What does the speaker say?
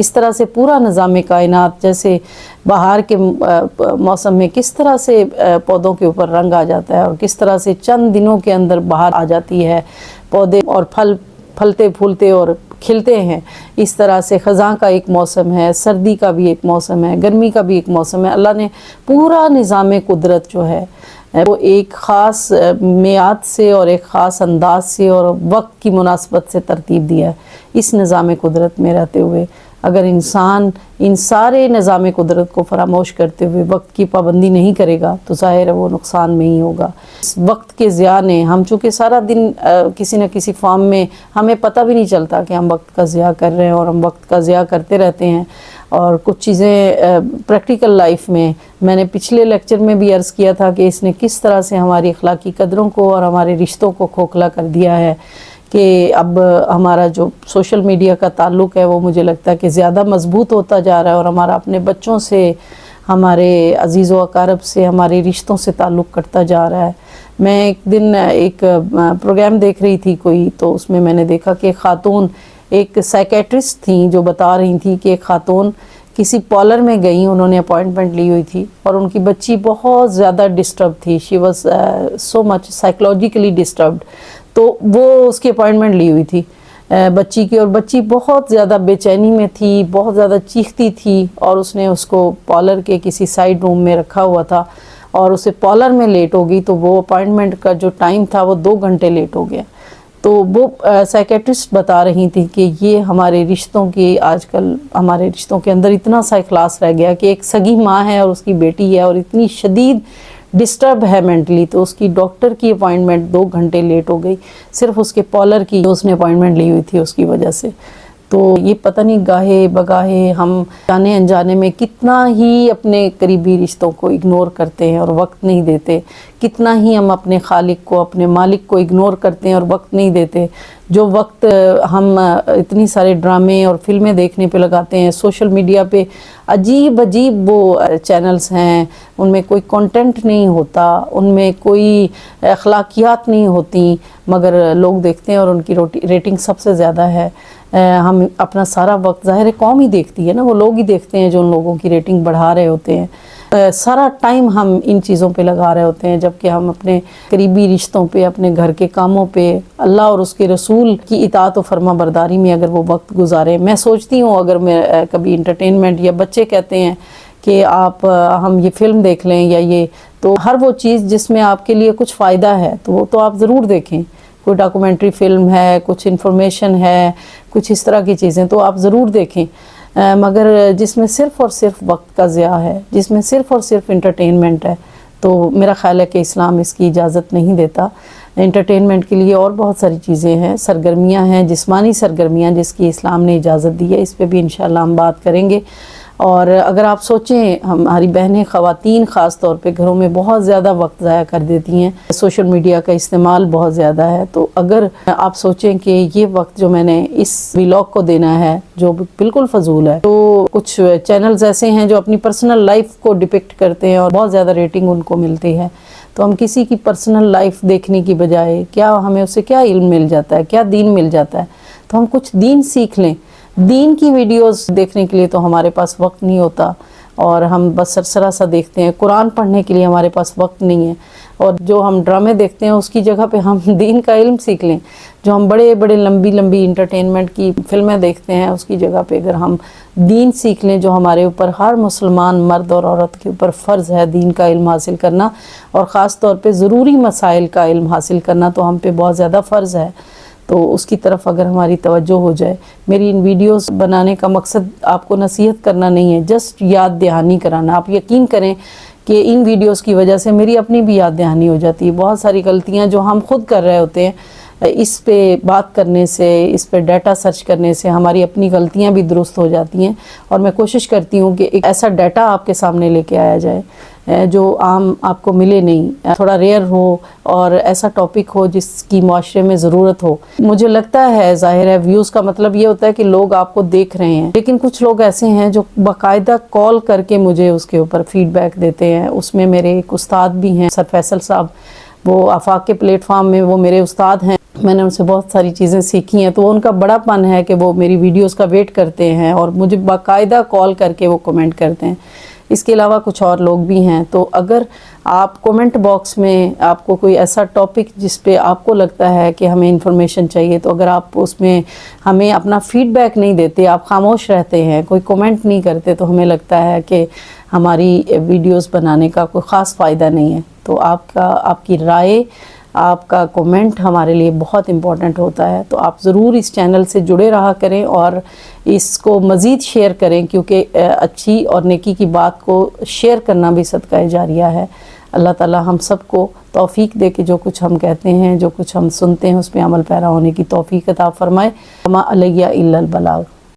اس طرح سے پورا نظام کائنات، جیسے بہار کے موسم میں کس طرح سے پودوں کے اوپر رنگ آ جاتا ہے اور کس طرح سے چند دنوں کے اندر بہار آ جاتی ہے، پودے اور پھل پھلتے پھولتے اور کھلتے ہیں، اس طرح سے خزاں کا ایک موسم ہے، سردی کا بھی ایک موسم ہے، گرمی کا بھی ایک موسم ہے۔ اللہ نے پورا نظام قدرت جو ہے وہ ایک خاص میعاد سے اور ایک خاص انداز سے اور وقت کی مناسبت سے ترتیب دیا ہے۔ اس نظام قدرت میں رہتے ہوئے اگر انسان ان سارے نظام قدرت کو فراموش کرتے ہوئے وقت کی پابندی نہیں کرے گا تو ظاہر ہے وہ نقصان میں ہی ہوگا۔ اس وقت کے ضیاع نے ہم چونکہ سارا دن کسی نہ کسی فارم میں ہمیں پتہ بھی نہیں چلتا کہ ہم وقت کا ضیاع کر رہے ہیں، اور ہم وقت کا ضیاع کرتے رہتے ہیں۔ اور کچھ چیزیں پریکٹیکل لائف میں نے پچھلے لیکچر میں بھی عرض کیا تھا کہ اس نے کس طرح سے ہماری اخلاقی قدروں کو اور ہمارے رشتوں کو کھوکھلا کر دیا ہے، کہ اب ہمارا جو سوشل میڈیا کا تعلق ہے وہ مجھے لگتا ہے کہ زیادہ مضبوط ہوتا جا رہا ہے، اور ہمارا اپنے بچوں سے، ہمارے عزیز و اقارب سے، ہمارے رشتوں سے تعلق کرتا جا رہا ہے۔ میں ایک دن ایک پروگرام دیکھ رہی تھی کوئی، تو اس میں نے دیکھا کہ خاتون ایک سائیکیٹرسٹ تھیں جو بتا رہی تھیں کہ ایک خاتون کسی پارلر میں گئیں، انہوں نے اپوائنٹمنٹ لی ہوئی تھی اور ان کی بچی بہت زیادہ ڈسٹرب تھی، she was so much psychologically disturbed, تو وہ اس کی اپوائنٹمنٹ لی ہوئی تھی بچی کی، اور بچی بہت زیادہ بے چینی میں تھی، بہت زیادہ چیختی تھی، اور اس نے اس کو پارلر کے کسی سائڈ روم میں رکھا ہوا تھا اور اسے پارلر میں لیٹ ہو گئی، تو وہ اپوائنٹمنٹ کا جو ٹائم تھا وہ 2 گھنٹے لیٹ ہو گیا۔ تو وہ سائیکیٹرسٹ بتا رہی تھی کہ یہ ہمارے رشتوں کی، آج کل ہمارے رشتوں کے اندر اتنا سا اخلاص رہ گیا کہ ایک سگی ماں ہے اور اس کی بیٹی ہے اور اتنی شدید ڈسٹرب ہے مینٹلی، تو اس کی ڈاکٹر کی اپوائنٹمنٹ 2 گھنٹے لیٹ ہو گئی، صرف اس کے پارلر کی جو اس نے اپوائنٹمنٹ لی ہوئی تھی اس کی وجہ سے۔ تو یہ پتہ نہیں گاہے بگاہے ہم جانے انجانے میں کتنا ہی اپنے قریبی رشتوں کو اگنور کرتے ہیں اور وقت نہیں دیتے، کتنا ہی ہم اپنے خالق کو، اپنے مالک کو اگنور کرتے ہیں اور وقت نہیں دیتے۔ جو وقت ہم اتنی سارے ڈرامے اور فلمیں دیکھنے پہ لگاتے ہیں، سوشل میڈیا پہ عجیب عجیب وہ چینلز ہیں، ان میں کوئی کنٹینٹ نہیں ہوتا، ان میں کوئی اخلاقیات نہیں ہوتی، مگر لوگ دیکھتے ہیں اور ان کی ریٹنگ سب سے زیادہ ہے۔ ہم اپنا سارا وقت، ظاہر قوم ہی دیکھتی ہے نا، وہ لوگ ہی دیکھتے ہیں جو ان لوگوں کی ریٹنگ بڑھا رہے ہوتے ہیں، سارا ٹائم ہم ان چیزوں پہ لگا رہے ہوتے ہیں، جبکہ ہم اپنے قریبی رشتوں پہ، اپنے گھر کے کاموں پہ، اللہ اور اس کے رسول کی اطاعت و فرما برداری میں اگر وہ وقت گزاریں۔ میں سوچتی ہوں اگر میں کبھی انٹرٹینمنٹ، یا بچے کہتے ہیں کہ آپ ہم یہ فلم دیکھ لیں یا یہ، تو ہر وہ چیز جس میں آپ کے لیے کچھ فائدہ ہے تو وہ تو آپ ضرور دیکھیں، کوئی ڈاکومنٹری فلم ہے، کچھ انفارمیشن ہے، کچھ اس طرح کی چیزیں تو آپ ضرور دیکھیں، مگر جس میں صرف اور صرف وقت کا ضیاع ہے، جس میں صرف اور صرف انٹرٹینمنٹ ہے، تو میرا خیال ہے کہ اسلام اس کی اجازت نہیں دیتا۔ انٹرٹینمنٹ کے لیے اور بہت ساری چیزیں ہیں، سرگرمیاں ہیں، جسمانی سرگرمیاں جس کی اسلام نے اجازت دی ہے، اس پہ بھی انشاءاللہ ہم بات کریں گے۔ اور اگر آپ سوچیں، ہماری بہنیں، خواتین خاص طور پہ گھروں میں بہت زیادہ وقت ضائع کر دیتی ہیں، سوشل میڈیا کا استعمال بہت زیادہ ہے، تو اگر آپ سوچیں کہ یہ وقت جو میں نے اس ولاگ کو دینا ہے جو بالکل فضول ہے، تو کچھ چینلز ایسے ہیں جو اپنی پرسنل لائف کو ڈپکٹ کرتے ہیں اور بہت زیادہ ریٹنگ ان کو ملتی ہے، تو ہم کسی کی پرسنل لائف دیکھنے کی بجائے کیا ہمیں اس سے کیا علم مل جاتا ہے، کیا دین مل جاتا ہے، تو ہم کچھ دین سیکھ لیں۔ دین کی ویڈیوز دیکھنے کے لیے تو ہمارے پاس وقت نہیں ہوتا، اور ہم بس سرسرا سا دیکھتے ہیں، قرآن پڑھنے کے لیے ہمارے پاس وقت نہیں ہے، اور جو ہم ڈرامے دیکھتے ہیں اس کی جگہ پہ ہم دین کا علم سیکھ لیں۔ جو ہم بڑے بڑے لمبی لمبی انٹرٹینمنٹ کی فلمیں دیکھتے ہیں اس کی جگہ پہ اگر ہم دین سیکھ لیں، جو ہمارے اوپر ہر مسلمان مرد اور عورت کے اوپر فرض ہے دین کا علم حاصل کرنا، اور خاص طور پہ ضروری مسائل کا علم حاصل کرنا تو ہم پہ بہت زیادہ فرض ہے، تو اس کی طرف اگر ہماری توجہ ہو جائے۔ میری ان ویڈیوز بنانے کا مقصد آپ کو نصیحت کرنا نہیں ہے، جسٹ یاد دہانی کرانا۔ آپ یقین کریں کہ ان ویڈیوز کی وجہ سے میری اپنی بھی یاد دہانی ہو جاتی ہے، بہت ساری غلطیاں جو ہم خود کر رہے ہوتے ہیں، اس پہ بات کرنے سے، اس پہ ڈیٹا سرچ کرنے سے ہماری اپنی غلطیاں بھی درست ہو جاتی ہیں، اور میں کوشش کرتی ہوں کہ ایک ایسا ڈیٹا آپ کے سامنے لے کے آیا جائے جو عام آپ کو ملے نہیں، تھوڑا ریئر ہو، اور ایسا ٹاپک ہو جس کی معاشرے میں ضرورت ہو۔ مجھے لگتا ہے، ظاہر ہے ویوز کا مطلب یہ ہوتا ہے کہ لوگ آپ کو دیکھ رہے ہیں، لیکن کچھ لوگ ایسے ہیں جو باقاعدہ کال کر کے مجھے اس کے اوپر فیڈ بیک دیتے ہیں۔ اس میں میرے ایک استاد بھی ہیں، سر فیصل صاحب، وہ آفاق کے پلیٹ فارم میں وہ میرے استاد ہیں، میں نے ان سے بہت ساری چیزیں سیکھی ہیں، تو ان کا بڑا پن ہے کہ وہ میری ویڈیوز کا ویٹ کرتے ہیں اور مجھے باقاعدہ کال کر کے وہ کمنٹ کرتے ہیں۔ اس کے علاوہ کچھ اور لوگ بھی ہیں، تو اگر آپ کومنٹ باکس میں آپ کو کوئی ایسا ٹاپک جس پہ آپ کو لگتا ہے کہ ہمیں انفارمیشن چاہیے، تو اگر آپ اس میں ہمیں اپنا فیڈ بیک نہیں دیتے، آپ خاموش رہتے ہیں، کوئی کومنٹ نہیں کرتے، تو ہمیں لگتا ہے کہ ہماری ویڈیوز بنانے کا کوئی خاص فائدہ نہیں ہے۔ تو آپ کی رائے، آپ کا کومنٹ ہمارے لیے بہت امپورٹنٹ ہوتا ہے، تو آپ ضرور اس چینل سے جڑے رہا کریں اور اس کو مزید شیئر کریں، کیونکہ اچھی اور نیکی کی بات کو شیئر کرنا بھی صدقہ جاریہ ہے۔ اللہ تعالی ہم سب کو توفیق دے کہ جو کچھ ہم کہتے ہیں، جو کچھ ہم سنتے ہیں، اس پہ عمل پیرا ہونے کی توفیق عطا فرمائے۔ وما علیہ الا البلاغ۔